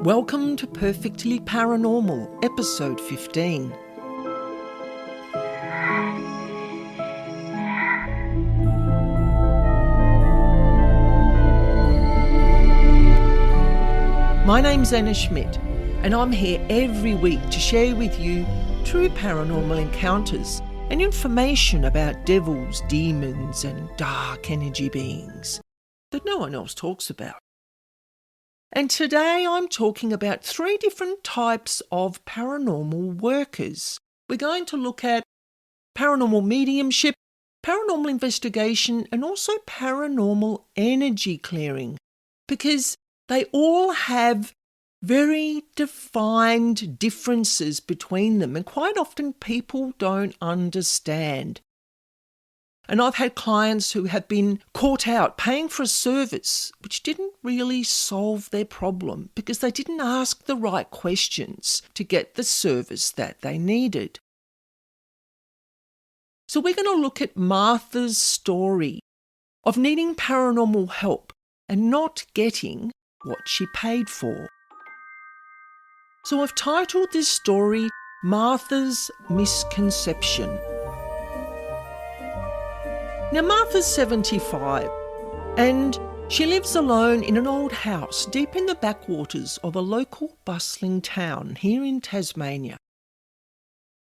Welcome to Perfectly Paranormal, episode 15. My name's Annaschmidt, and I'm here every week to share with you true paranormal encounters and information about devils, demons, and dark energy beings that no one else talks about. And today I'm talking about 3 different types of paranormal workers. We're going to look at paranormal mediumship, paranormal investigation, and also paranormal energy clearing, because they all have very defined differences between them, and quite often people don't understand. And I've had clients who have been caught out paying for a service which didn't really solve their problem because they didn't ask the right questions to get the service that they needed. So we're going to look at Martha's story of needing paranormal help and not getting what she paid for. So I've titled this story Martha's Misconception. Now, Martha's 75, and she lives alone in an old house deep in the backwaters of a local bustling town here in Tasmania.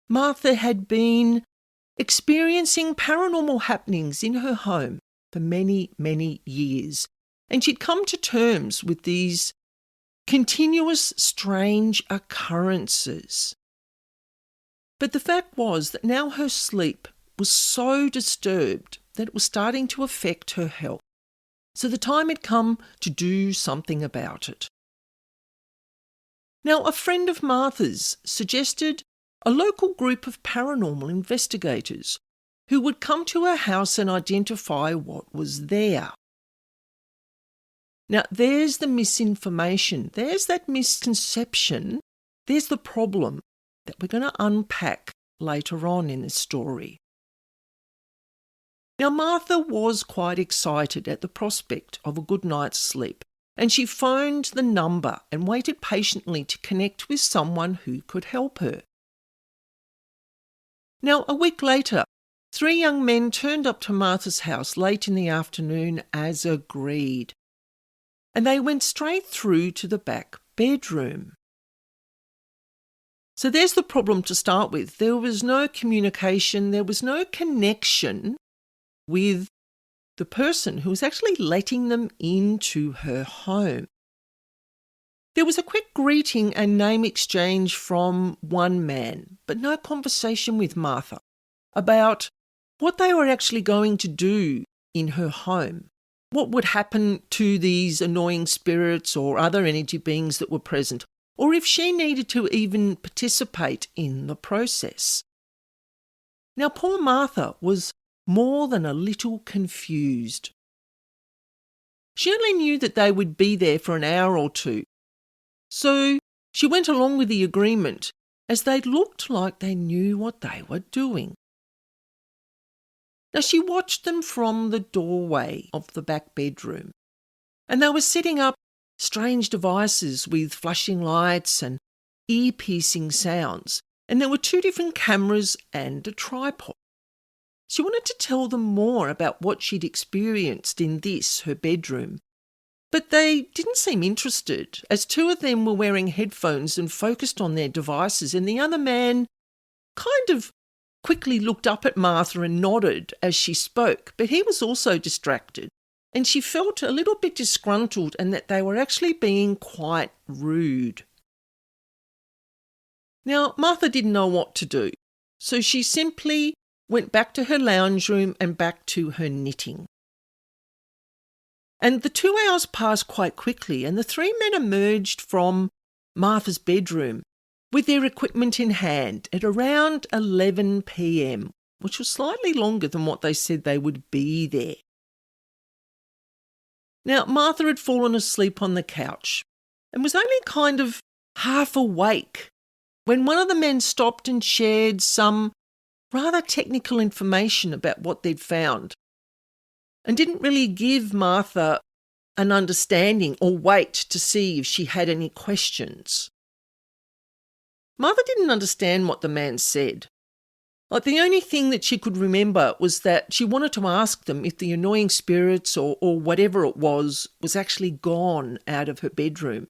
Martha had been experiencing paranormal happenings in her home for many, many years, and she'd come to terms with these continuous strange occurrences. But the fact was that now her sleep was so disturbed that it was starting to affect her health. So the time had come to do something about it. Now, a friend of Martha's suggested a local group of paranormal investigators who would come to her house and identify what was there. Now, there's the misinformation, there's that misconception, there's the problem that we're going to unpack later on in this story. Now, Martha was quite excited at the prospect of a good night's sleep, and she phoned the number and waited patiently to connect with someone who could help her. Now, a week later, 3 young men turned up to Martha's house late in the afternoon as agreed, and they went straight through to the back bedroom. So there's the problem to start with. There was no communication, there was no connection with the person who was actually letting them into her home. There was a quick greeting and name exchange from one man, but no conversation with Martha about what they were actually going to do in her home, what would happen to these annoying spirits or other energy beings that were present, or if she needed to even participate in the process. Now, poor Martha was more than a little confused. She only knew that they would be there for an hour or 2, so she went along with the agreement as they looked like they knew what they were doing. Now, she watched them from the doorway of the back bedroom, and they were setting up strange devices with flashing lights and ear-piercing sounds, and there were 2 different cameras and a tripod. She wanted to tell them more about what she'd experienced in this, her bedroom. But they didn't seem interested, as 2 of them were wearing headphones and focused on their devices, and the other man kind of quickly looked up at Martha and nodded as she spoke, but he was also distracted, and she felt a little bit disgruntled and that they were actually being quite rude. Now, Martha didn't know what to do, so she simply went back to her lounge room and back to her knitting. And the 2 hours passed quite quickly, and the 3 men emerged from Martha's bedroom with their equipment in hand at around 11 p.m, which was slightly longer than what they said they would be there. Now, Martha had fallen asleep on the couch and was only kind of half awake when one of the men stopped and shared some rather technical information about what they'd found, and didn't really give Martha an understanding or wait to see if she had any questions. Martha didn't understand what the man said. Like, the only thing that she could remember was that she wanted to ask them if the annoying spirits or whatever it was actually gone out of her bedroom.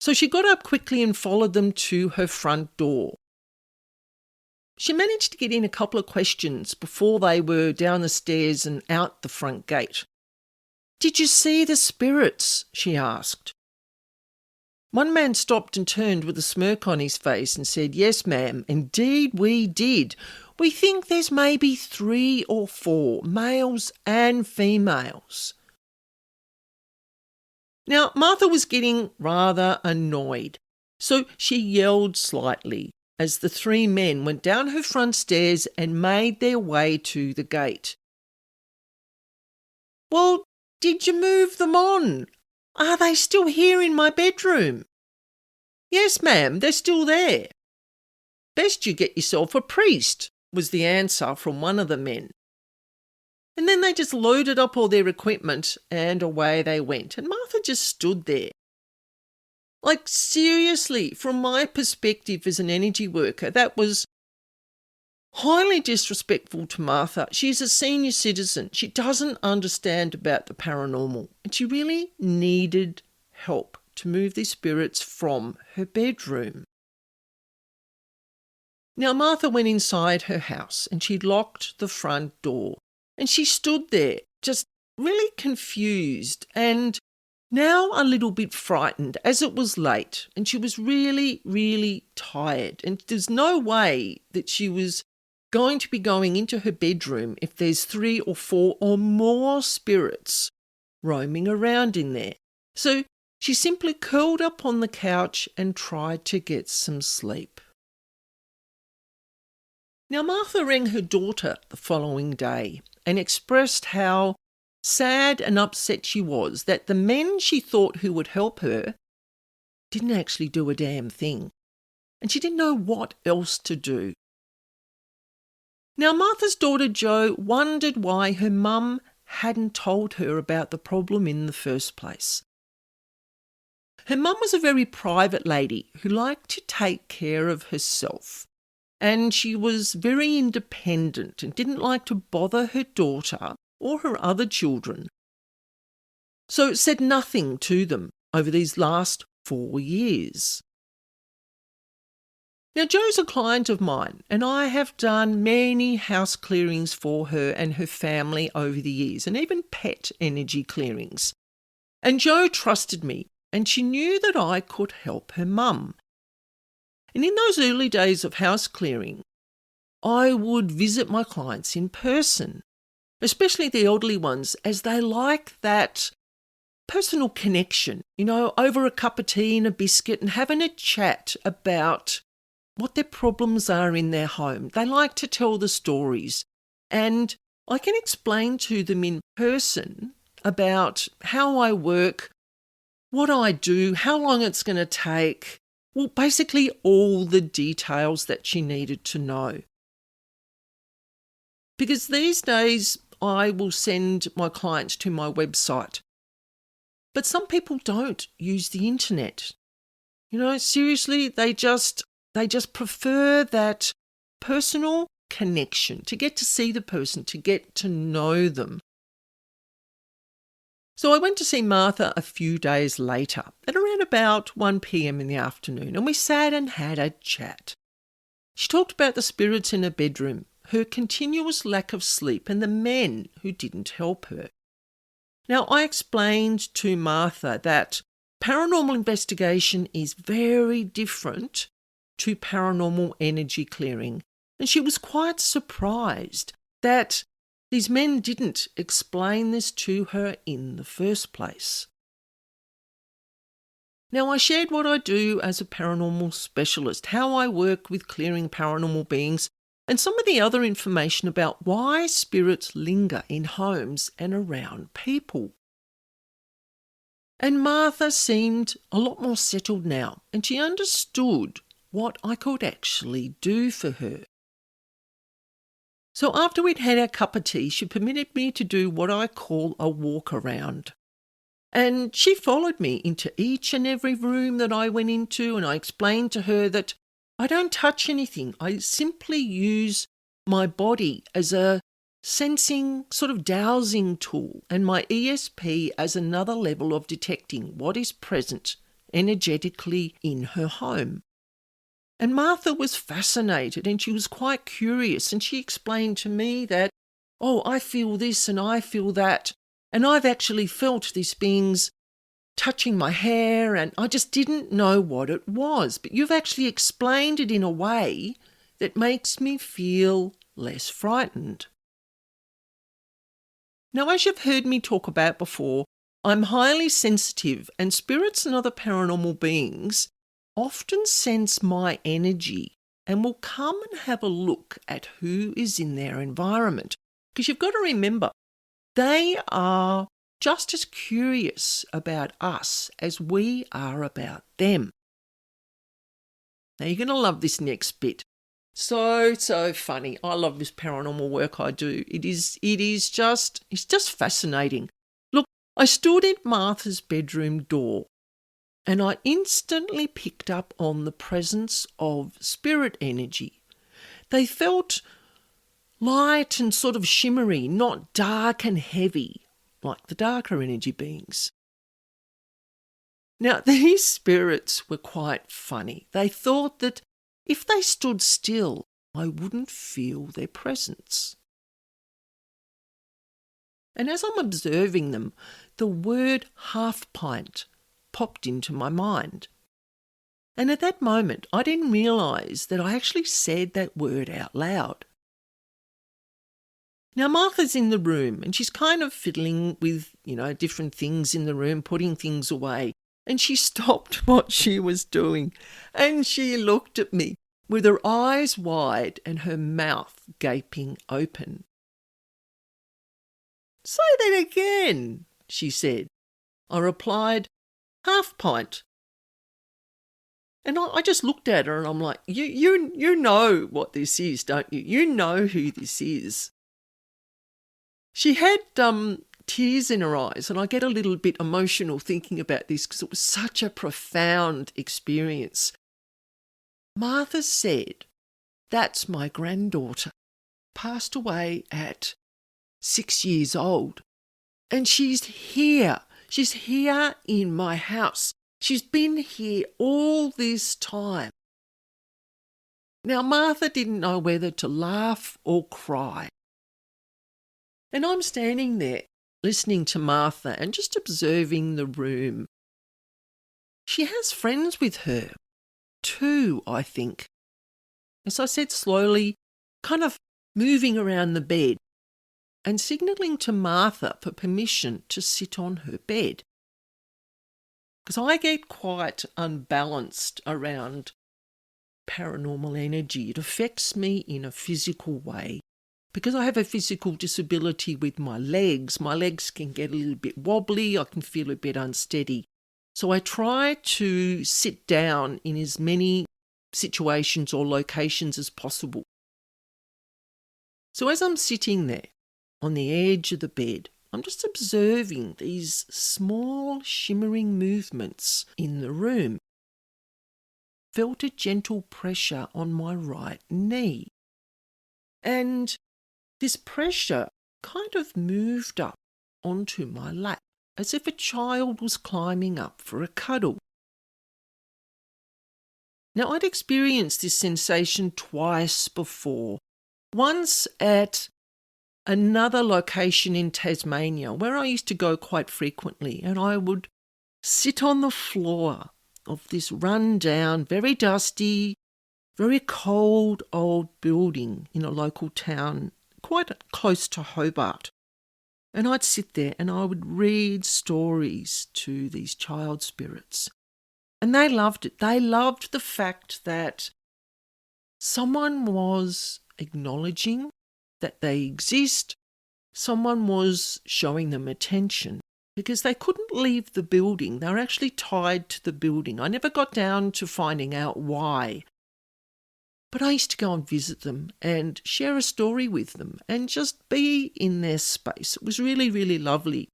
So she got up quickly and followed them to her front door. She managed to get in a couple of questions before they were down the stairs and out the front gate. "Did you see the spirits?" she asked. One man stopped and turned with a smirk on his face and said, "Yes, ma'am, indeed we did. We think there's maybe 3 or 4, males and females." Now, Martha was getting rather annoyed, so she yelled slightly as the 3 men went down her front stairs and made their way to the gate. "Well, did you move them on? Are they still here in my bedroom?" "Yes, ma'am, they're still there." "Best you get yourself a priest," was the answer from one of the men. And then they just loaded up all their equipment and away they went. And Martha just stood there. Like, seriously, from my perspective as an energy worker, that was highly disrespectful to Martha. She's a senior citizen. She doesn't understand about the paranormal. And she really needed help to move these spirits from her bedroom. Now, Martha went inside her house and she locked the front door. And she stood there, just really confused and now a little bit frightened, as it was late and she was really, really tired. And there's no way that she was going to be going into her bedroom if there's 3 or 4 or more spirits roaming around in there. So she simply curled up on the couch and tried to get some sleep. Now, Martha rang her daughter the following day and expressed how sad and upset she was that the men she thought who would help her didn't actually do a damn thing. And she didn't know what else to do. Now, Martha's daughter Jo wondered why her mum hadn't told her about the problem in the first place. Her mum was a very private lady who liked to take care of herself. And she was very independent and didn't like to bother her daughter or her other children. So said nothing to them over these last 4 years. Now, Jo's a client of mine, and I have done many house clearings for her and her family over the years, and even pet energy clearings. And Jo trusted me, and she knew that I could help her mum. And in those early days of house clearing, I would visit my clients in person, especially the elderly ones, as they like that personal connection, over a cup of tea and a biscuit and having a chat about what their problems are in their home. They like to tell the stories, and I can explain to them in person about how I work, what I do, how long it's going to take. Well, basically all the details that she needed to know. Because these days I will send my clients to my website. But some people don't use the internet. Seriously, they just prefer that personal connection, to get to see the person, to get to know them. So I went to see Martha a few days later at around about 1 p.m. in the afternoon, and we sat and had a chat. She talked about the spirits in her bedroom, her continuous lack of sleep, and the men who didn't help her. Now, I explained to Martha that paranormal investigation is very different to paranormal energy clearing, and she was quite surprised that these men didn't explain this to her in the first place. Now, I shared what I do as a paranormal specialist, how I work with clearing paranormal beings, and some of the other information about why spirits linger in homes and around people. And Martha seemed a lot more settled now, and she understood what I could actually do for her. So after we'd had our cup of tea, she permitted me to do what I call a walk around. And she followed me into each and every room that I went into, and I explained to her that I don't touch anything. I simply use my body as a sensing sort of dowsing tool, and my ESP as another level of detecting what is present energetically in her home. And Martha was fascinated, and she was quite curious, and she explained to me that, oh, I feel this and I feel that, and I've actually felt these beings touching my hair, and I just didn't know what it was. But you've actually explained it in a way that makes me feel less frightened. Now, as you've heard me talk about before, I'm highly sensitive, and spirits and other paranormal beings often sense my energy and will come and have a look at who is in their environment. Because you've got to remember, they are just as curious about us as we are about them. Now, you're going to love this next bit. So funny. I love this paranormal work I do. It's just fascinating. Look, I stood at Martha's bedroom door and I instantly picked up on the presence of spirit energy. They felt light and sort of shimmery, not dark and heavy like the darker energy beings. Now, these spirits were quite funny. They thought that if they stood still, I wouldn't feel their presence. And as I'm observing them, the word half pint popped into my mind. And at that moment, I didn't realise that I actually said that word out loud. Now, Martha's in the room and she's kind of fiddling with, different things in the room, putting things away. And she stopped what she was doing and she looked at me with her eyes wide and her mouth gaping open. "Say that again," she said. I replied, "Half pint." And I just looked at her and I'm like, you know what this is, don't you? You know who this is. She had tears in her eyes, and I get a little bit emotional thinking about this because it was such a profound experience. Martha said, "That's my granddaughter, passed away at 6 years old, and she's here. She's here in my house. She's been here all this time." Now, Martha didn't know whether to laugh or cry. And I'm standing there listening to Martha and just observing the room. She has friends with her, 2, I think. As I said, slowly, kind of moving around the bed and signalling to Martha for permission to sit on her bed. Because I get quite unbalanced around paranormal energy. It affects me in a physical way. Because I have a physical disability with my legs can get a little bit wobbly, I can feel a bit unsteady. So I try to sit down in as many situations or locations as possible. So as I'm sitting there on the edge of the bed, I'm just observing these small shimmering movements in the room. Felt a gentle pressure on my right knee. And this pressure kind of moved up onto my lap, as if a child was climbing up for a cuddle. Now, I'd experienced this sensation twice before. Once at another location in Tasmania, where I used to go quite frequently, and I would sit on the floor of this run-down, very dusty, very cold old building in a local town quite close to Hobart. And I'd sit there and I would read stories to these child spirits. And they loved it. They loved the fact that someone was acknowledging that they exist. Someone was showing them attention because they couldn't leave the building. They were actually tied to the building. I never got down to finding out why. But I used to go and visit them and share a story with them and just be in their space. It was really, really lovely.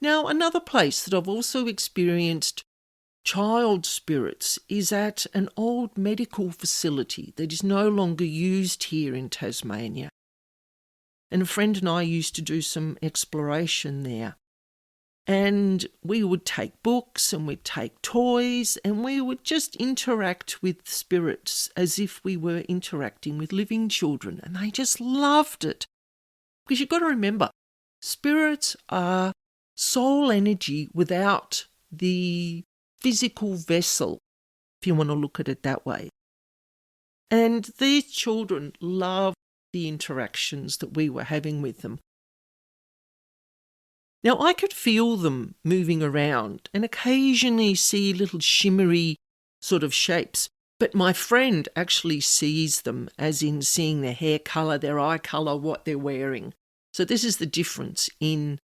Now, another place that I've also experienced child spirits is at an old medical facility that is no longer used here in Tasmania. And a friend and I used to do some exploration there. And we would take books and we'd take toys and we would just interact with spirits as if we were interacting with living children. And they just loved it. Because you've got to remember, spirits are soul energy without the physical vessel, if you want to look at it that way. And these children loved the interactions that we were having with them. Now, I could feel them moving around and occasionally see little shimmery sort of shapes, but my friend actually sees them, as in seeing their hair colour, their eye colour, what they're wearing. So this is the difference in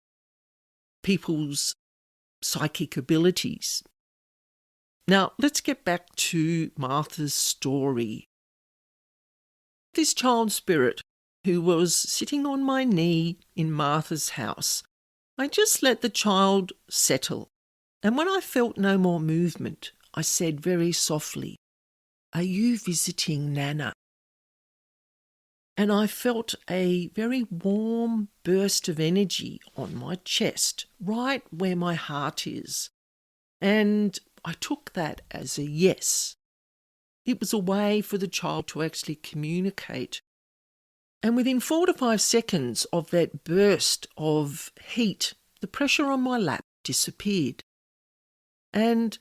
people's psychic abilities. Now, let's get back to Martha's story. This child spirit who was sitting on my knee in Martha's house, I just let the child settle, and when I felt no more movement, I said very softly, "Are you visiting Nana?" And I felt a very warm burst of energy on my chest, right where my heart is. And I took that as a yes. It was a way for the child to actually communicate. And within 4 to 5 seconds of that burst of heat, the pressure on my lap disappeared. And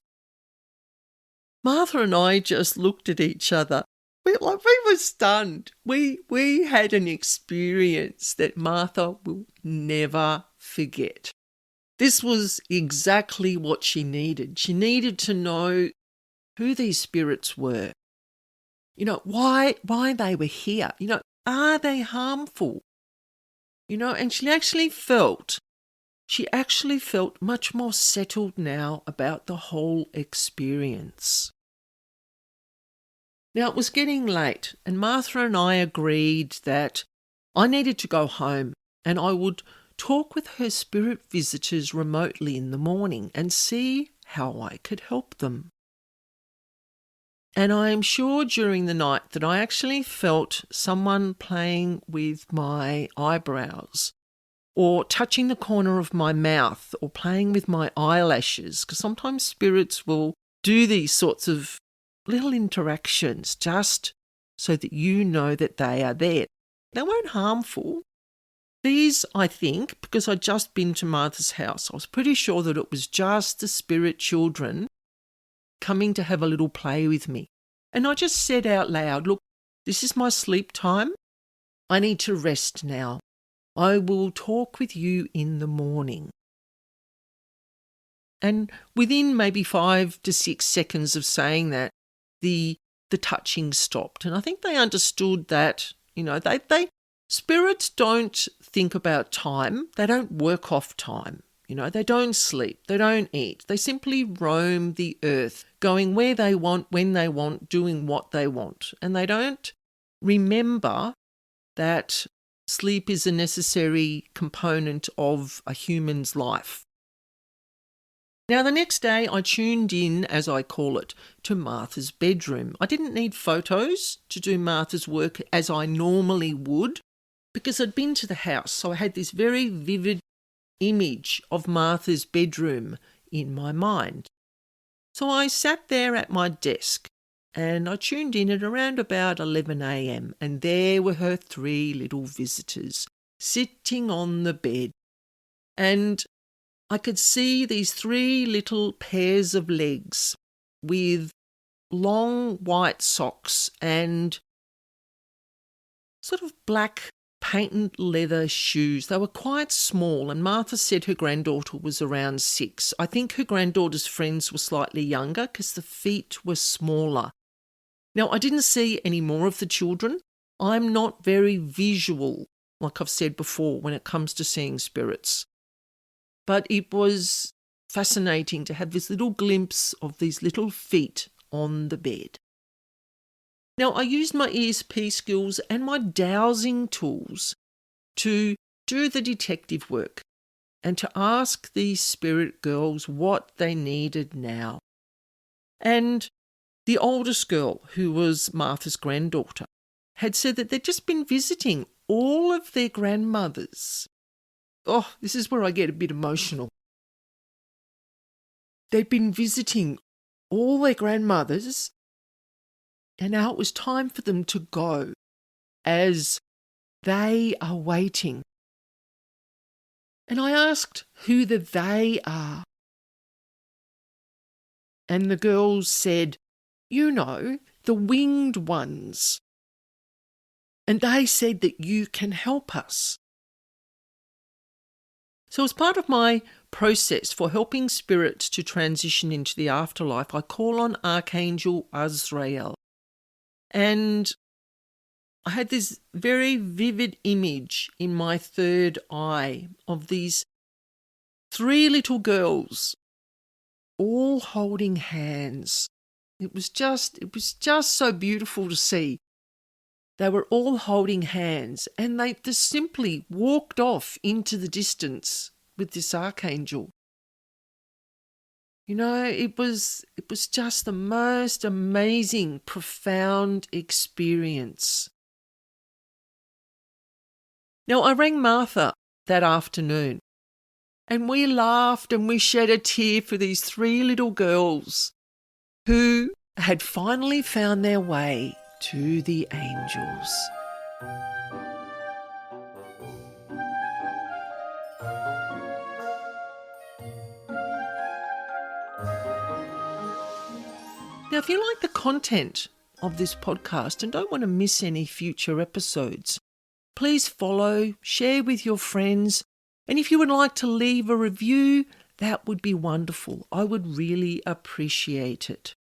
Martha and I just looked at each other. We were stunned. We had an experience that Martha will never forget. This was exactly what she needed. She needed to know who these spirits were. Why they were here. Are they harmful? And she actually felt much more settled now about the whole experience. Now, it was getting late, and Martha and I agreed that I needed to go home and I would talk with her spirit visitors remotely in the morning and see how I could help them. And I am sure during the night that I actually felt someone playing with my eyebrows or touching the corner of my mouth or playing with my eyelashes, because sometimes spirits will do these sorts of little interactions just so that you know that they are there. They weren't harmful. These, I think, because I'd just been to Martha's house, I was pretty sure that it was just the spirit children coming to have a little play with me. And I just said out loud, "Look, this is my sleep time. I need to rest now. I will talk with you in the morning." And within maybe 5 to 6 seconds of saying that, the touching stopped. And I think they understood that, they spirits don't think about time. They don't work off time. They don't sleep. They don't eat. They simply roam the earth, going where they want, when they want, doing what they want. And they don't remember that sleep is a necessary component of a human's life. Now, the next day I tuned in, as I call it, to Martha's bedroom. I didn't need photos to do Martha's work as I normally would because I'd been to the house, so I had this very vivid image of Martha's bedroom in my mind. So I sat there at my desk and I tuned in at around about 11 a.m. and there were her 3 little visitors sitting on the bed. And I could see these 3 little pairs of legs with long white socks and sort of black patent leather shoes. They were quite small, and Martha said her granddaughter was around 6. I think her granddaughter's friends were slightly younger because the feet were smaller. Now, I didn't see any more of the children. I'm not very visual, like I've said before, when it comes to seeing spirits. But it was fascinating to have this little glimpse of these little feet on the bed. Now, I used my ESP skills and my dowsing tools to do the detective work. and to ask these spirit girls what they needed now. And the oldest girl, who was Martha's granddaughter, had said that they'd just been visiting all of their grandmothers. Oh, this is where I get a bit emotional. They'd been visiting all their grandmothers, and now it was time for them to go as they are waiting. And I asked who the they are. And the girls said, you know, the winged ones. And they said that you can help us. So as part of my process for helping spirits to transition into the afterlife, I call on Archangel Azrael. And I had this very vivid image in my third eye of these 3 little girls all holding hands. It was just so beautiful to see. They were all holding hands, and they just simply walked off into the distance with this archangel. You know, it was just the most amazing, profound experience. Now, I rang Martha that afternoon, and we laughed and we shed a tear for these 3 little girls who had finally found their way to the angels. Now, if you like the content of this podcast and don't want to miss any future episodes, please follow, share with your friends, and if you would like to leave a review, that would be wonderful. I would really appreciate it.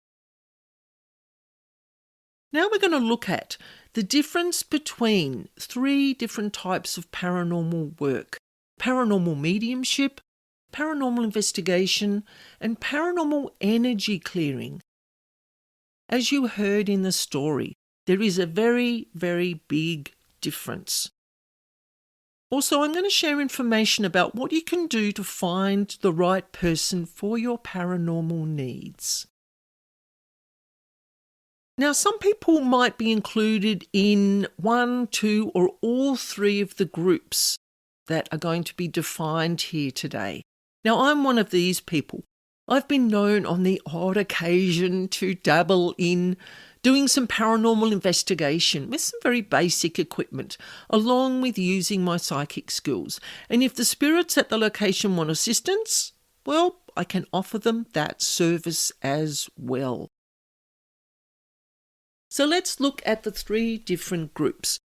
Now we're going to look at the difference between 3 different types of paranormal work: paranormal mediumship, paranormal investigation, and paranormal energy clearing. As you heard in the story, there is a very, very big difference. Also, I'm going to share information about what you can do to find the right person for your paranormal needs. Now, some people might be included in 1, 2, or all 3 of the groups that are going to be defined here today. Now, I'm one of these people. I've been known on the odd occasion to dabble in doing some paranormal investigation with some very basic equipment, along with using my psychic skills. And if the spirits at the location want assistance, well, I can offer them that service as well. So let's look at the 3 different groups.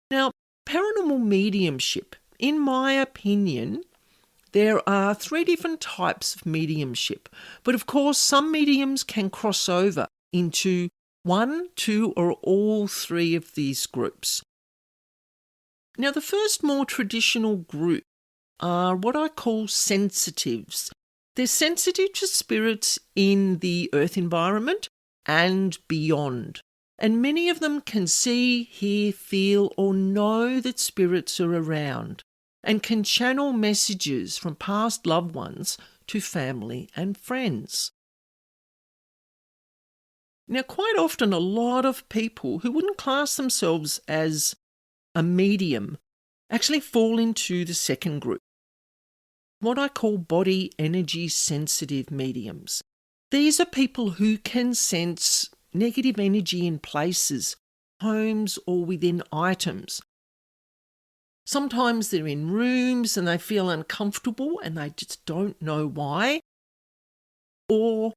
Now, paranormal mediumship, in my opinion, there are 3 different types of mediumship, but of course some mediums can cross over into 1, 2, or all 3 of these groups. Now, the first more traditional group are what I call sensitives. They're sensitive to spirits in the earth environment and beyond, and many of them can see, hear, feel, or know that spirits are around, and can channel messages from past loved ones to family and friends. Now, quite often, a lot of people who wouldn't class themselves as a medium actually fall into the second group, what I call body energy sensitive mediums. These are people who can sense negative energy in places, homes, or within items. Sometimes they're in rooms and they feel uncomfortable and they just don't know why. Or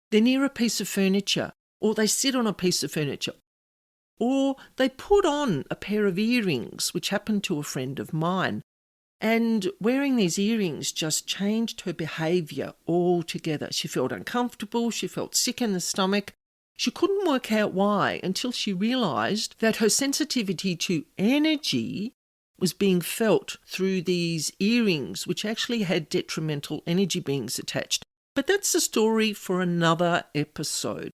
they're near a piece of furniture, or they sit on a piece of furniture, or they put on a pair of earrings, which happened to a friend of mine. And wearing these earrings just changed her behaviour altogether. She felt uncomfortable, she felt sick in the stomach. She couldn't work out why until she realised that her sensitivity to energy was being felt through these earrings, which actually had detrimental energy beings attached. But that's a story for another episode.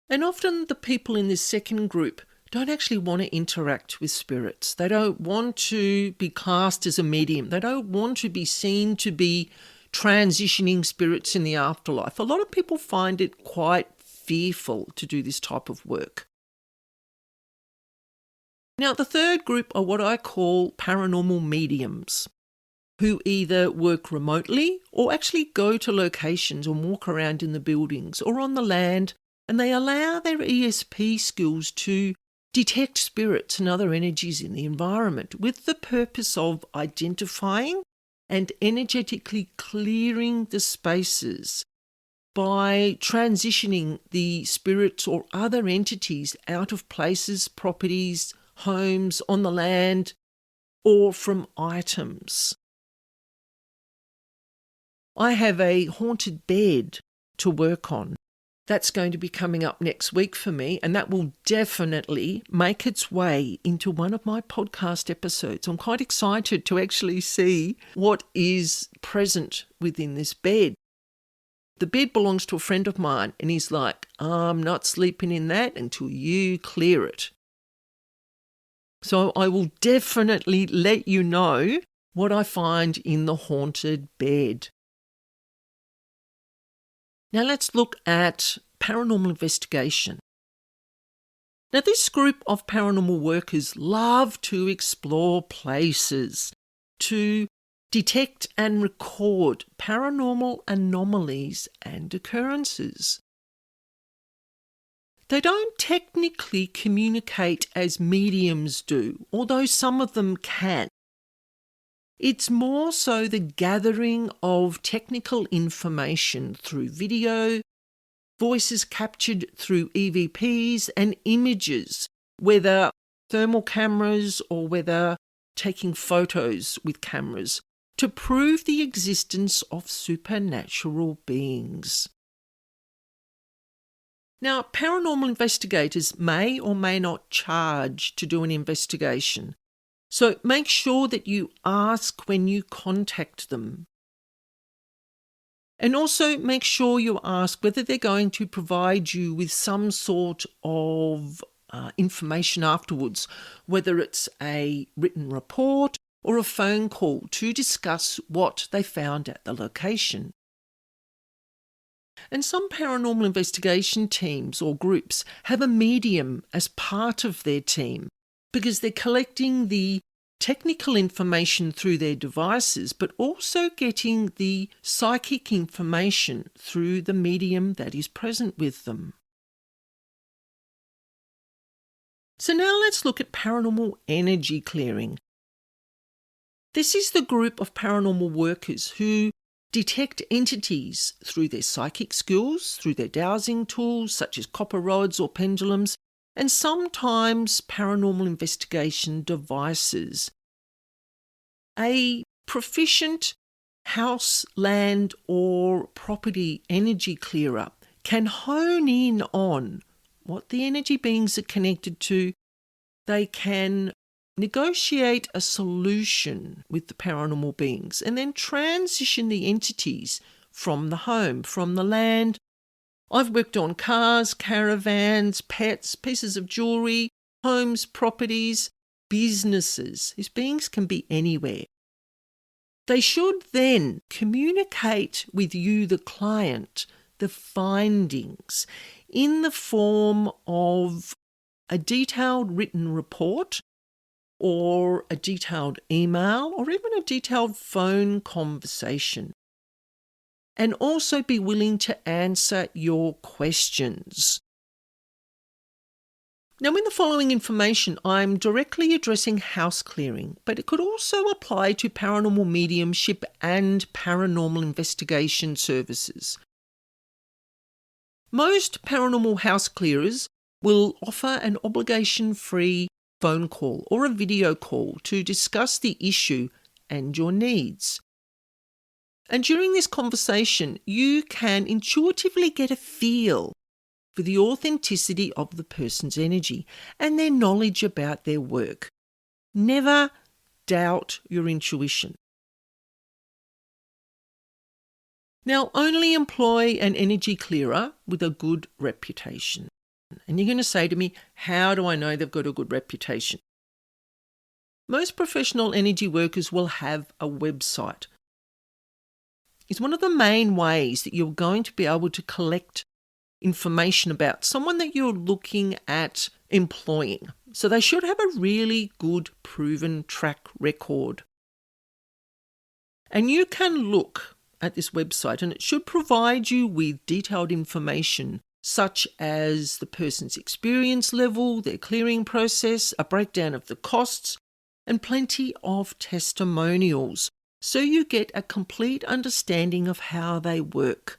And often the people in this second group don't actually want to interact with spirits. They don't want to be classed as a medium. They don't want to be seen to be transitioning spirits in the afterlife. A lot of people find it quite fearful to do this type of work. Now, the third group are what I call paranormal mediums, who either work remotely or actually go to locations and walk around in the buildings or on the land, and they allow their ESP skills to detect spirits and other energies in the environment with the purpose of identifying and energetically clearing the spaces by transitioning the spirits or other entities out of places, properties, homes, on the land, or from items. I have a haunted bed to work on. That's going to be coming up next week for me, and that will definitely make its way into one of my podcast episodes. I'm quite excited to actually see what is present within this bed. The bed belongs to a friend of mine, and he's like, I'm not sleeping in that until you clear it. So I will definitely let you know what I find in the haunted bed. Now let's look at paranormal investigation. Now this group of paranormal workers love to explore places, to detect and record paranormal anomalies and occurrences. They don't technically communicate as mediums do, although some of them can. It's more so the gathering of technical information through video, voices captured through EVPs and images, whether thermal cameras or whether taking photos with cameras, to prove the existence of supernatural beings. Now, paranormal investigators may or may not charge to do an investigation. So make sure that you ask when you contact them. And also make sure you ask whether they're going to provide you with some sort of information afterwards, whether it's a written report or a phone call to discuss what they found at the location. And some paranormal investigation teams or groups have a medium as part of their team, because they're collecting the technical information through their devices, but also getting the psychic information through the medium that is present with them. So now let's look at paranormal energy clearing. This is the group of paranormal workers who detect entities through their psychic skills, through their dowsing tools such as copper rods or pendulums, and sometimes paranormal investigation devices. A proficient house, land, or property energy clearer can hone in on what the energy beings are connected to. They can negotiate a solution with the paranormal beings and then transition the entities from the home, from the land. I've worked on cars, caravans, pets, pieces of jewellery, homes, properties, businesses. These beings can be anywhere. They should then communicate with you, the client, the findings in the form of a detailed written report or a detailed email or even a detailed phone conversation. And also be willing to answer your questions. Now, in the following information, I'm directly addressing house clearing, but it could also apply to paranormal mediumship and paranormal investigation services. Most paranormal house clearers will offer an obligation-free phone call or a video call to discuss the issue and your needs. And during this conversation, you can intuitively get a feel for the authenticity of the person's energy and their knowledge about their work. Never doubt your intuition. Now, only employ an energy clearer with a good reputation. And you're going to say to me, how do I know they've got a good reputation? Most professional energy workers will have a website. It's one of the main ways that you're going to be able to collect information about someone that you're looking at employing. So they should have a really good proven track record. And you can look at this website and it should provide you with detailed information such as the person's experience level, their clearing process, a breakdown of the costs, and plenty of testimonials, so you get a complete understanding of how they work.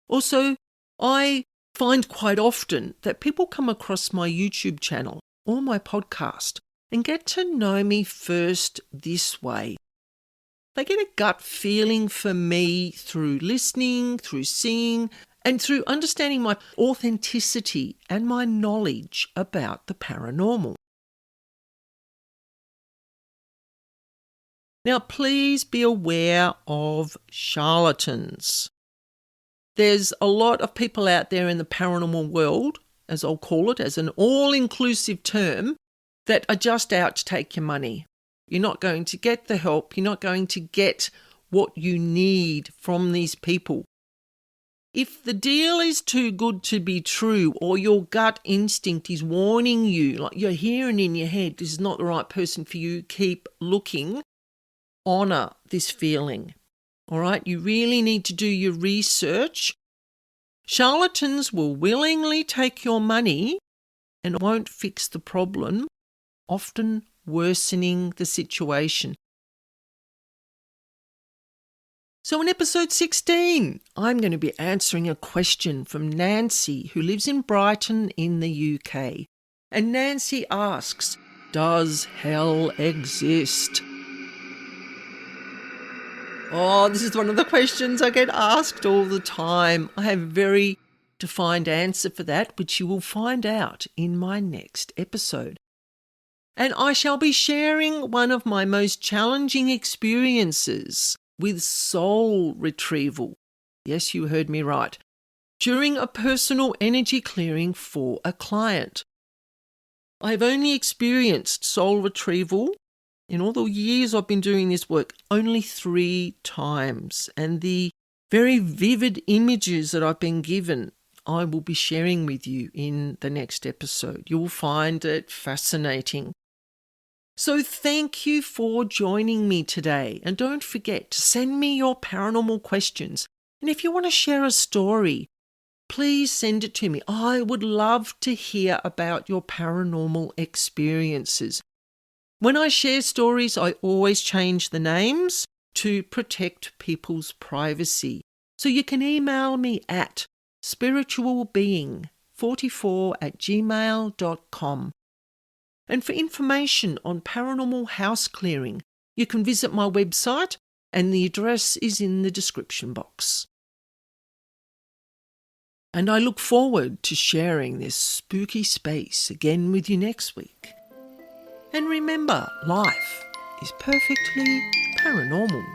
Also, I find quite often that people come across my YouTube channel or my podcast and get to know me first this way. They get a gut feeling for me through listening, through seeing, and through understanding my authenticity and my knowledge about the paranormal. Now, please be aware of charlatans. There's a lot of people out there in the paranormal world, as I'll call it, as an all-inclusive term, that are just out to take your money. You're not going to get the help. You're not going to get what you need from these people. If the deal is too good to be true, or your gut instinct is warning you, like you're hearing in your head, this is not the right person for you, keep looking, honour this feeling. All right, you really need to do your research. Charlatans will willingly take your money and won't fix the problem, often worsening the situation. So in episode 16, I'm going to be answering a question from Nancy, who lives in Brighton in the UK. And Nancy asks, does hell exist? Oh, this is one of the questions I get asked all the time. I have a very defined answer for that, which you will find out in my next episode. And I shall be sharing one of my most challenging experiences with soul retrieval. Yes, you heard me right. During a personal energy clearing for a client. I've only experienced soul retrieval in all the years I've been doing this work, only 3 times. And the very vivid images that I've been given, I will be sharing with you in the next episode. You will find it fascinating. So thank you for joining me today. And don't forget to send me your paranormal questions. And if you want to share a story, please send it to me. I would love to hear about your paranormal experiences. When I share stories, I always change the names to protect people's privacy. So you can email me at spiritualbeing44@gmail.com. And for information on paranormal house clearing, you can visit my website and the address is in the description box. And I look forward to sharing this spooky space again with you next week. And remember, life is perfectly paranormal.